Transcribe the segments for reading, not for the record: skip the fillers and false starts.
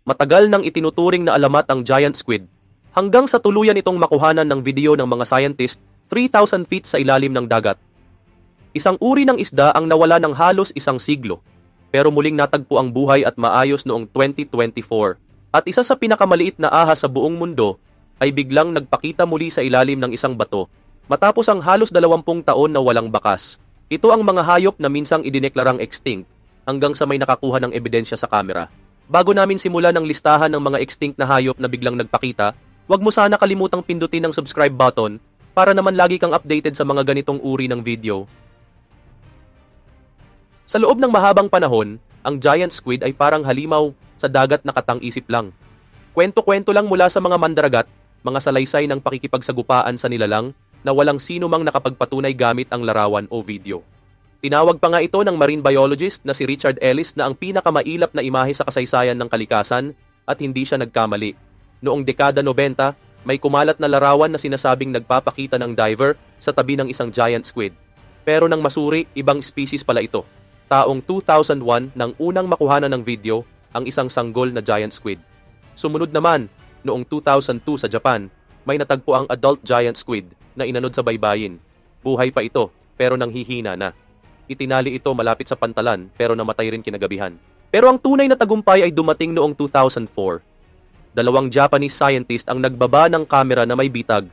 Matagal nang itinuturing na alamat ang giant squid, hanggang sa tuluyan itong makuhanan ng video ng mga scientist 3,000 feet sa ilalim ng dagat. Isang uri ng isda ang nawala ng halos isang siglo, pero muling natagpo ang buhay at maayos noong 2024. At isa sa pinakamaliit na ahas sa buong mundo ay biglang nagpakita muli sa ilalim ng isang bato, matapos ang halos 20 taon na walang bakas. Ito ang mga hayop na minsang idineklarang extinct hanggang sa may nakakuha ng ebidensya sa kamera. Bago namin simulan ang listahan ng mga extinct na hayop na biglang nagpakita, huwag mo sana kalimutang pindutin ang subscribe button para naman lagi kang updated sa mga ganitong uri ng video. Sa loob ng mahabang panahon, ang giant squid ay parang halimaw sa dagat na katang-isip lang. Kwento-kwento lang mula sa mga mandaragat, mga salaysay ng pakikipagsagupaan sa nilalang na walang sino mang nakapagpatunay gamit ang larawan o video. Tinawag pa nga ito ng marine biologist na si Richard Ellis na ang pinakamailap na imahe sa kasaysayan ng kalikasan at hindi siya nagkamali. Noong dekada 90, may kumalat na larawan na sinasabing nagpapakita ng diver sa tabi ng isang giant squid. Pero nang masuri, ibang species pala ito. Taong 2001 nang unang makuhanan ng video ang isang sanggol na giant squid. Sumunod naman, noong 2002 sa Japan, may natagpo ang adult giant squid na inanod sa baybayin. Buhay pa ito, pero nanghihina na. Itinali ito malapit sa pantalan pero namatay rin kinagabihan. Pero ang tunay na tagumpay ay dumating noong 2004. Dalawang Japanese scientist ang nagbaba ng kamera na may bitag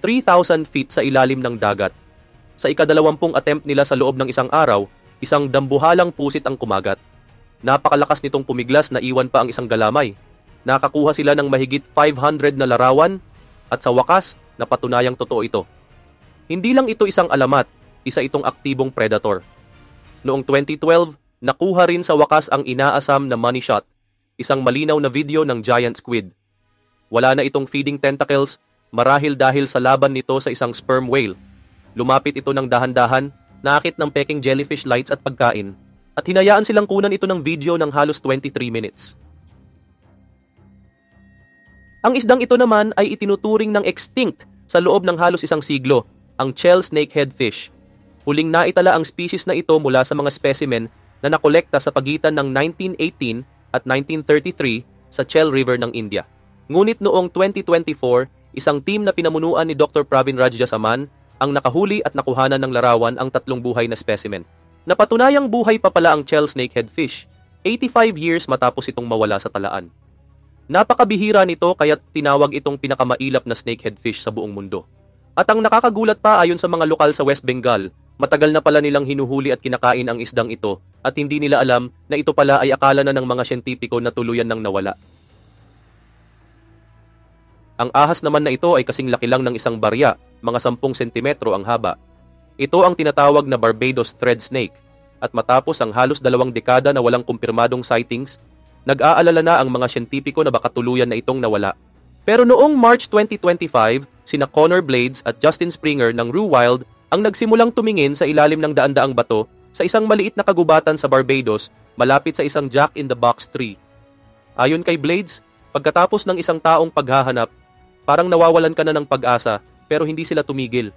3,000 feet sa ilalim ng dagat. Sa ika-20 attempt nila sa loob ng isang araw, isang dambuhalang pusit ang kumagat. Napakalakas nitong pumiglas na iwan pa ang isang galamay. Nakakuha sila ng mahigit 500 na larawan at sa wakas, napatunayang totoo ito. Hindi lang ito isang alamat, isa itong aktibong predator. Noong 2012, nakuha rin sa wakas ang inaasam na money shot, isang malinaw na video ng giant squid. Wala na itong feeding tentacles, marahil dahil sa laban nito sa isang sperm whale. Lumapit ito ng dahan-dahan, naakit ng peking jellyfish lights at pagkain, at hinayaan silang kunan ito ng video ng halos 23 minutes. Ang isdang ito naman ay itinuturing ng extinct sa loob ng halos isang siglo, ang shell snakehead fish. Huling naitala ang species na ito mula sa mga specimen na nakolekta sa pagitan ng 1918 at 1933 sa Chell River ng India. Ngunit noong 2024, isang team na pinamunuan ni Dr. Pravin Rajasaman ang nakahuli at nakuhanan ng larawan ang 3 buhay na specimen. Napatunayang buhay pa pala ang Chell snakehead fish, 85 years matapos itong mawala sa talaan. Napakabihira nito kaya't tinawag itong pinakamailap na snakehead fish sa buong mundo. At ang nakakagulat pa ayon sa mga lokal sa West Bengal, matagal na pala nilang hinuhuli at kinakain ang isdang ito at hindi nila alam na ito pala ay akala na ng mga siyentipiko na tuluyan nang nawala. Ang ahas naman na ito ay kasing laki lang ng isang barya, mga 10 sentimetro ang haba. Ito ang tinatawag na Barbados thread snake at matapos ang halos 2 dekada na walang kumpirmadong sightings, nag-aalala na ang mga siyentipiko na baka tuluyan na itong nawala. Pero noong March 2025, sina Connor Blades at Justin Springer ng Rue Wild ang nagsimulang tumingin sa ilalim ng daan-daang bato sa isang maliit na kagubatan sa Barbados malapit sa isang jack-in-the-box tree. Ayon kay Blades, pagkatapos ng isang taong paghahanap, parang nawawalan ka na ng pag-asa pero hindi sila tumigil.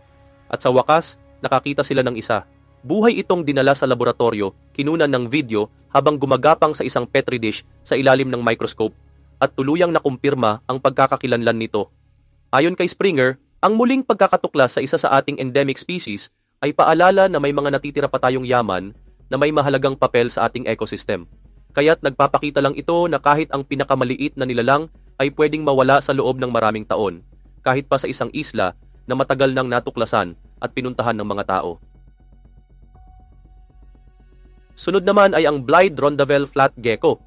At sa wakas, nakakita sila ng isa. Buhay itong dinala sa laboratorio, kinunan ng video habang gumagapang sa isang petri dish sa ilalim ng microscope at tuluyang nakumpirma ang pagkakakilanlan nito. Ayon kay Springer, ang muling pagkakatuklas sa isa sa ating endemic species ay paalala na may mga natitira pa tayong yaman na may mahalagang papel sa ating ecosystem. Kaya't nagpapakita lang ito na kahit ang pinakamaliit na nilalang ay pwedeng mawala sa loob ng maraming taon, kahit pa sa isang isla na matagal nang natuklasan at pinuntahan ng mga tao. Sunod naman ay ang Blythe rondavel flat gecko.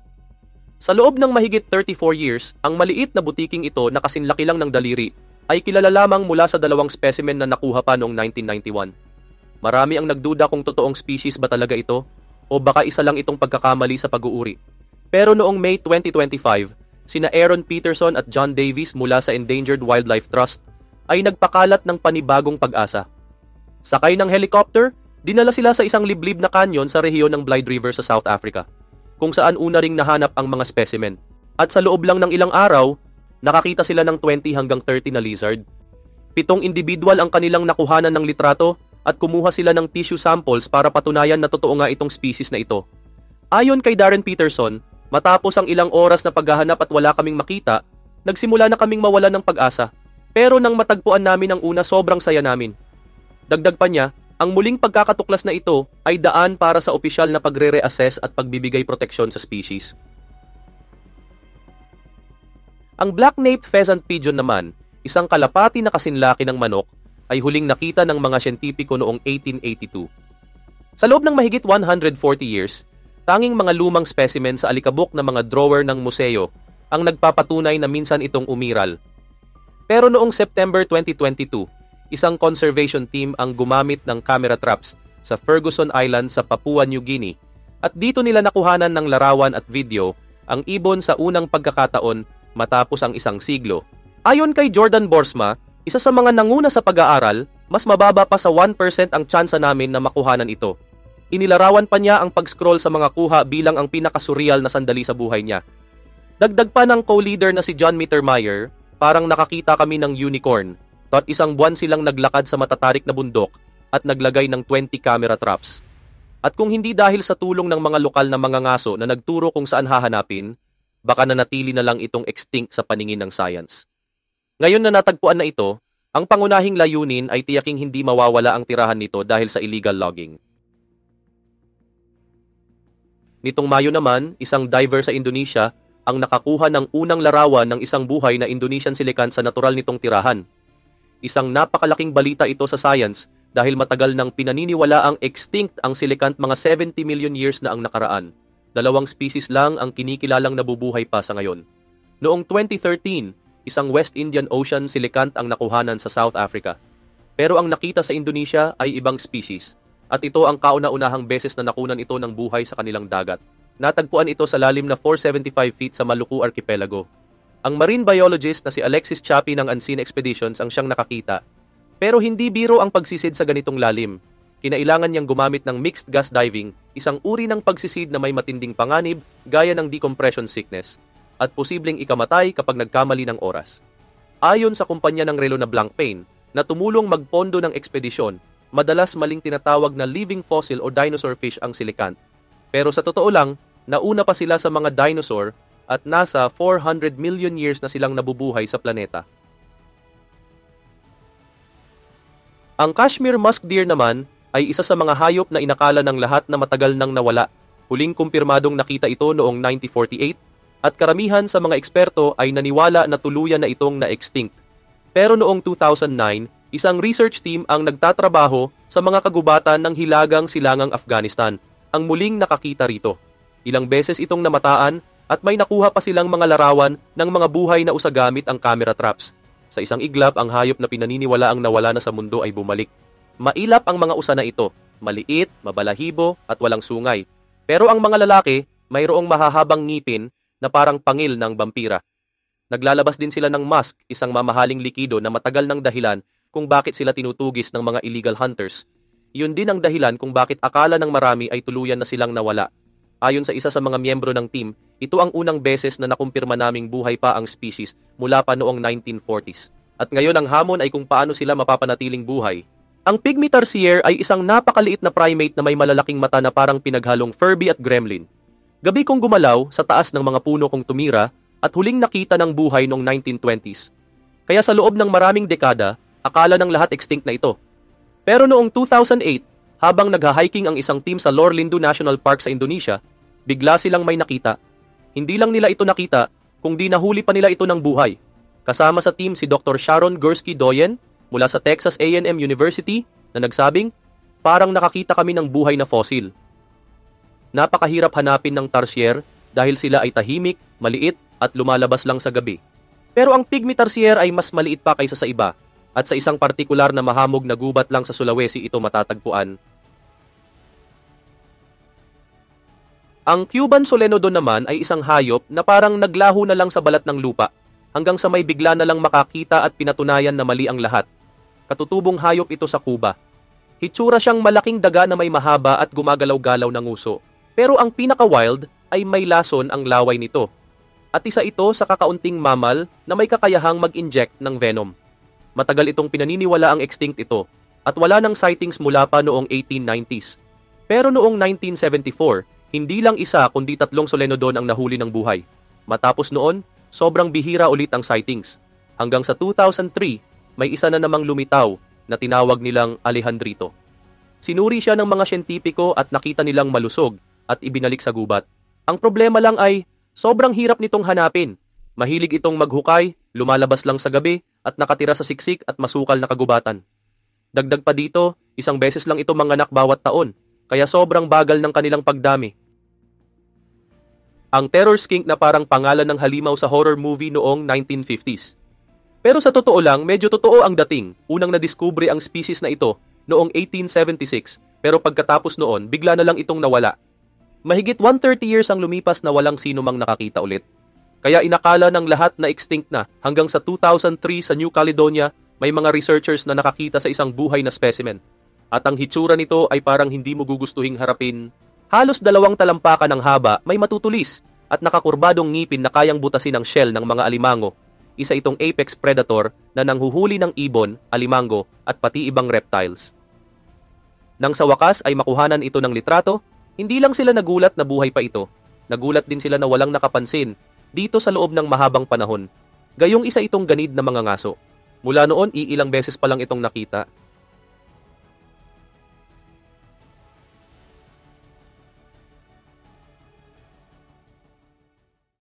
Sa loob ng mahigit 34 years, ang maliit na butiking ito na kasinlaki lang ng daliri ay kilala lamang mula sa 2 specimen na nakuha pa noong 1991. Marami ang nagduda kung totoong species ba talaga ito o baka isa lang itong pagkakamali sa pag-uuri. Pero noong May 2025, sina Aaron Peterson at John Davies mula sa Endangered Wildlife Trust ay nagpakalat ng panibagong pag-asa. Sakay ng helicopter, dinala sila sa isang liblib na kanyon sa rehiyon ng Blythe River sa South Africa, kung saan una ring nahanap ang mga specimen. At sa loob lang ng ilang araw, nakakita sila ng 20 hanggang 30 na lizard. 7 individual ang kanilang nakuhanan ng litrato at kumuha sila ng tissue samples para patunayan na totoo nga itong species na ito. Ayon kay Darren Peterson, Matapos ang ilang oras na paghahanap at wala kaming makita, nagsimula na kaming mawalan ng pag-asa. Pero nang matagpuan namin ang una, sobrang saya namin. Dagdag pa niya, ang muling pagkakatuklas na ito ay daan para sa opisyal na pagre-reassess at pagbibigay proteksyon sa species. Ang black-naped pheasant pigeon naman, isang kalapati na kasinlaki ng manok, ay huling nakita ng mga siyentipiko noong 1882. Sa loob ng mahigit 140 years, tanging mga lumang specimen sa alikabok na mga drawer ng museo ang nagpapatunay na minsan itong umiral. Pero noong September 2022, isang conservation team ang gumamit ng camera traps sa Ferguson Island sa Papua New Guinea at dito nila nakuhanan ng larawan at video ang ibon sa unang pagkakataon matapos ang isang siglo. Ayon kay Jordan Borsma, isa sa mga nanguna sa pag-aaral, mas mababa pa sa 1% ang tsansa namin na makuhanan ito. Inilarawan pa niya ang pag-scroll sa mga kuha bilang ang pinakasurreal na sandali sa buhay niya. Dagdag pa ng co-leader na si John Mittermeier, parang nakakita kami ng unicorn. At isang buwan silang naglakad sa matatarik na bundok at naglagay ng 20 camera traps. At kung hindi dahil sa tulong ng mga lokal na mga ngaso na nagturo kung saan hahanapin, baka nanatili na lang itong extinct sa paningin ng science. Ngayon na natagpuan na ito, ang pangunahing layunin ay tiyaking hindi mawawala ang tirahan nito dahil sa illegal logging. Nitong Mayo naman, isang diver sa Indonesia ang nakakuha ng unang larawan ng isang buhay na Indonesian silikant sa natural nitong tirahan. Isang napakalaking balita ito sa science dahil matagal nang pinaniniwala ang extinct ang silikant, mga 70 million years na ang nakaraan. 2 species lang ang kinikilalang nabubuhay pa sa ngayon. Noong 2013, isang West Indian Ocean silikant ang nakuhanan sa South Africa. Pero ang nakita sa Indonesia ay ibang species. At ito ang kauna-unahang beses na nakunan ito ng buhay sa kanilang dagat. Natagpuan ito sa lalim na 475 feet sa Maluku Archipelago. Ang marine biologist na si Alexis Chapi ng Unseen Expeditions ang siyang nakakita. Pero hindi biro ang pagsisid sa ganitong lalim. Kinailangan niyang gumamit ng mixed gas diving, isang uri ng pagsisid na may matinding panganib gaya ng decompression sickness, at posibleng ikamatay kapag nagkamali ng oras. Ayon sa kumpanya ng relo na Blancpain, na tumulong magpondo ng ekspedisyon, madalas maling tinatawag na living fossil o dinosaur fish ang silikant. Pero sa totoo lang, nauna pa sila sa mga dinosaur at nasa 400 million years na silang nabubuhay sa planeta. Ang Kashmir musk deer naman ay isa sa mga hayop na inakala ng lahat na matagal nang nawala. Huling kumpirmadong nakita ito noong 1948 at karamihan sa mga eksperto ay naniwala na tuluyan na itong na-extinct. Pero noong 2009, isang research team ang nagtatrabaho sa mga kagubatan ng Hilagang Silangang Afghanistan ang muling nakakita rito. Ilang beses itong namataan at may nakuha pa silang mga larawan ng mga buhay na usa gamit ang camera traps. Sa isang iglap, ang hayop na pinaniniwala ang nawala na sa mundo ay bumalik. Mailap ang mga usa na ito, maliit, mabalahibo at walang sungay. Pero ang mga lalaki, mayroong mahahabang ngipin na parang pangil ng vampira. Naglalabas din sila ng musk, isang mamahaling likido na matagal ng dahilan kung bakit sila tinutugis ng mga illegal hunters. Iyon din ang dahilan kung bakit akala ng marami ay tuluyan na silang nawala. Ayon sa isa sa mga miyembro ng team, ito ang unang beses na nakumpirma naming buhay pa ang species mula pa noong 1940s. At ngayon ang hamon ay kung paano sila mapapanatiling buhay. Ang pygmy tarsier ay isang napakaliit na primate na may malalaking mata na parang pinaghalong Furby at Gremlin. Gabi kong gumalaw sa taas ng mga puno kong tumira at huling nakita ng buhay noong 1920s. Kaya sa loob ng maraming dekada, akala ng lahat extinct na ito. Pero noong 2008, habang nagha-hiking ang isang team sa Lor Lindu National Park sa Indonesia, bigla silang may nakita. Hindi lang nila ito nakita, kundi nahuli pa nila ito ng buhay. Kasama sa team si Dr. Sharon Gursky Doyen mula sa Texas A&M University na nagsabing, parang nakakita kami ng buhay na fossil. Napakahirap hanapin ng tarsier dahil sila ay tahimik, maliit at lumalabas lang sa gabi. Pero ang pygmy tarsier ay mas maliit pa kaysa sa iba. At sa isang partikular na mahamog na gubat lang sa Sulawesi ito matatagpuan. Ang Cuban solenodon naman ay isang hayop na parang naglaho na lang sa balat ng lupa hanggang sa may bigla na lang makakita at pinatunayan na mali ang lahat. Katutubong hayop ito sa Cuba. Hitsura siyang malaking daga na may mahaba at gumagalaw-galaw na nguso. Pero ang pinaka-wild ay may lason ang laway nito. At isa ito sa kakaunting mammal na may kakayahang mag-inject ng venom. Matagal itong pinaniniwala ang extinct ito at wala ng sightings mula pa noong 1890s. Pero noong 1974, Hindi lang isa kundi 3 solenodon ang nahuli ng buhay. Matapos noon, sobrang bihira ulit ang sightings. Hanggang sa 2003, may isa na namang lumitaw na tinawag nilang Alejandrito. Sinuri siya ng mga siyentipiko at nakita nilang malusog at ibinalik sa gubat. Ang problema lang ay sobrang hirap nitong hanapin. Mahilig itong maghukay, lumalabas lang sa gabi at nakatira sa siksik at masukal na kagubatan. Dagdag pa dito, isang beses lang ito manganak bawat taon, kaya sobrang bagal ng kanilang pagdami. Ang terror skink na parang pangalan ng halimaw sa horror movie noong 1950s. Pero sa totoo lang, medyo totoo ang dating. Unang nadiskubre ang species na ito noong 1876, pero pagkatapos noon, bigla na lang itong nawala. Mahigit 130 years ang lumipas na walang sino mang nakakita ulit. Kaya inakala ng lahat na extinct na. Hanggang sa 2003 sa New Caledonia, may mga researchers na nakakita sa isang buhay na specimen. At ang hitsura nito ay parang hindi mo gugustuhing harapin. Halos 2 talampakan ng haba, may matutulis at nakakurbadong ngipin na kayang butasin ang shell ng mga alimango. Isa itong apex predator na nanghuhuli ng ibon, alimango at pati ibang reptiles. Nang sa wakas ay makuhanan ito ng litrato, hindi lang sila nagulat na buhay pa ito. Nagulat din sila na walang nakapansin dito sa loob ng mahabang panahon. Gayong isa itong ganid na mga ngaso. Mula noon, iilang beses pa lang itong nakita.